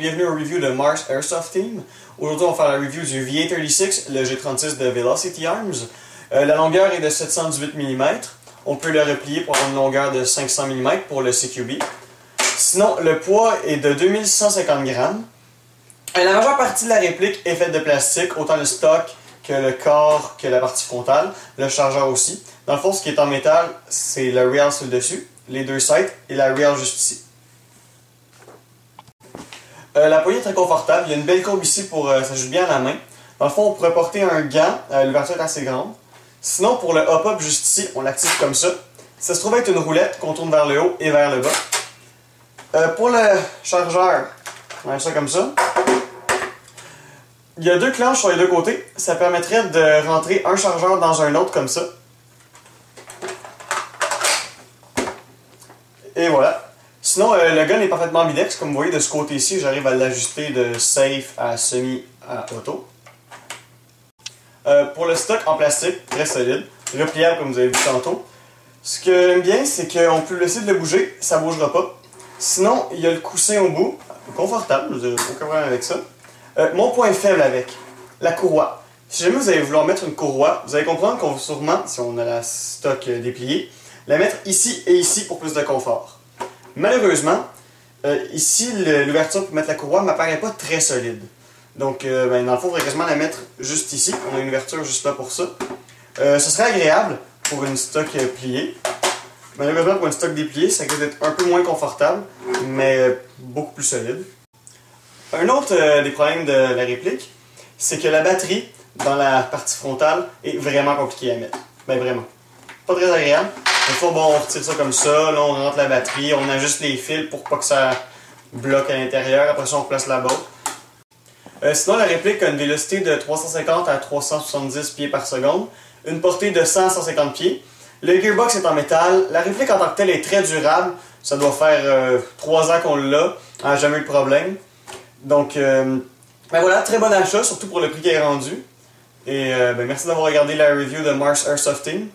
bienvenue au review de Mars Airsoft Team. Aujourd'hui, on va faire la review du VA36, le G36 de Velocity Arms. La longueur est de 718 mm. On peut le replier pour avoir une longueur de 500 mm pour le CQB. Sinon, le poids est de 2150 grammes. La majeure partie de la réplique est faite de plastique, autant le stock que le corps que la partie frontale, le chargeur aussi. Dans le fond, ce qui est en métal, c'est le rail sur le dessus, les deux sights et la rail juste ici. La poignée est très confortable, il y a une belle courbe ici pour s'ajuster bien à la main. Dans le fond, on pourrait porter un gant, l'ouverture est assez grande. Sinon, pour le hop-up juste ici, on l'active comme ça. Ça se trouve être une roulette qu'on tourne vers le haut et vers le bas. Pour le chargeur, on a ça comme ça. Il y a deux clenches sur les deux côtés. Ça permettrait de rentrer un chargeur dans un autre comme ça. Et voilà. Sinon, le gun est parfaitement ambidex. Comme vous voyez de ce côté-ci, j'arrive à l'ajuster de safe à semi à auto. Pour le stock en plastique, très solide, repliable comme vous avez vu tantôt. Ce que j'aime bien, c'est qu'on peut laisser de le bouger, ça ne bougera pas. Sinon, il y a le coussin au bout, confortable, je n'ai aucun problème avec ça. Mon point faible avec, la courroie. Si jamais vous allez vouloir mettre une courroie, vous allez comprendre qu'on va sûrement, si on a la stock dépliée, la mettre ici et ici pour plus de confort. Malheureusement, ici, l'ouverture pour mettre la courroie ne m'apparaît pas très solide. Donc, dans le fond, il faudrait quasiment la mettre juste ici. On a une ouverture juste là pour ça. Ce serait agréable pour une stock pliée. Malheureusement, pour une stock dépliée, ça risque d'être un peu moins confortable, mais beaucoup plus solide. Un autre des problèmes de la réplique, c'est que la batterie dans la partie frontale est vraiment compliquée à mettre. Ben vraiment. Pas très agréable. Des fois, bon, on retire ça comme ça, là on rentre la batterie, on ajuste les fils pour pas que ça bloque à l'intérieur, après ça on replace la botte. Sinon, la réplique a une vélocité de 350 à 370 pieds par seconde, une portée de 100 à 150 pieds. Le gearbox est en métal, la réplique en tant que telle est très durable, ça doit faire 3 ans qu'on l'a, on n'a jamais eu de problème. Donc, ben voilà, très bon achat, surtout pour le prix qui est rendu. Et ben merci d'avoir regardé la review de Mars Airsoft Team.